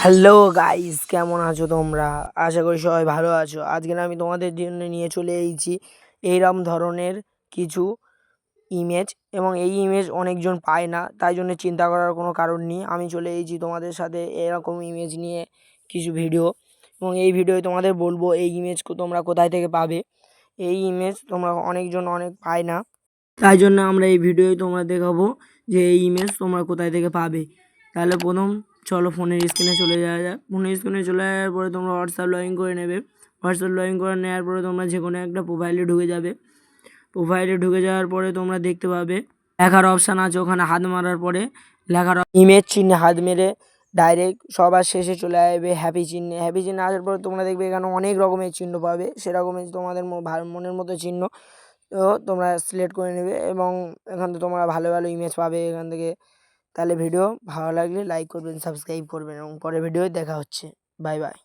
Hello guys, কেমন আছো তোমরা? আশা করি সবাই ভালো আছো। আজকে আমি তোমাদের জন্য নিয়ে চলে এসেছি এইরকম ধরনের কিছু ইমেজ, এবং এই ইমেজ অনেকজন পায় না, তাই জন্য চিন্তা করার কোনো কারণ নেই। আমি চলে এসেছি তোমাদের সাথে এরকম ইমেজ নিয়ে কিছু ভিডিও, এবং এই ভিডিওয় তোমাদের বলবো এই ইমেজ তোমরা কোথায় থেকে পাবে। এই ইমেজ তোমরা অনেকজন পায় না, তাই জন্য আমরা এই ভিডিওয় তোমরা দেখাবো যে এই ইমেজ তোমরা কোথায় থেকে পাবে। তাহলে প্রথম চলো ফোনের স্ক্রিনে চলে যাওয়া যাক। ফোনের স্ক্রিনে চলে যাওয়ার পরে তোমরা হোয়াটসঅ্যাপ লগ ইন করে নেবে। হোয়াটসঅ্যাপ লগ ইন করে নেওয়ার পরে তোমরা যে কোনো একটা প্রোফাইলে ঢুকে যাবে। প্রোফাইলে ঢুকে যাওয়ার পরে তোমরা দেখতে পাবে লেখার অপশান আছে, ওখানে হাত মারার পরে লেখার ইমেজ চিহ্নে হাত মেরে ডাইরেক্ট সবার শেষে চলে আসবে হ্যাপি চিহ্নে। হ্যাপি চিহ্নে আসার পরে তোমরা দেখবে এখানে অনেক রকমের চিহ্ন পাবে, সেরকমই তোমাদের মনের মতো চিহ্ন তো তোমরা সিলেক্ট করে নেবে, এবং এখান থেকে তোমরা ভালো ভালো ইমেজ পাবে এখান থেকে। তাহলে ভিডিও ভালো লাগলে লাইক করবেন, সাবস্ক্রাইব করবেন, এবং পরের ভিডিওয় দেখা হচ্ছে। Bye bye.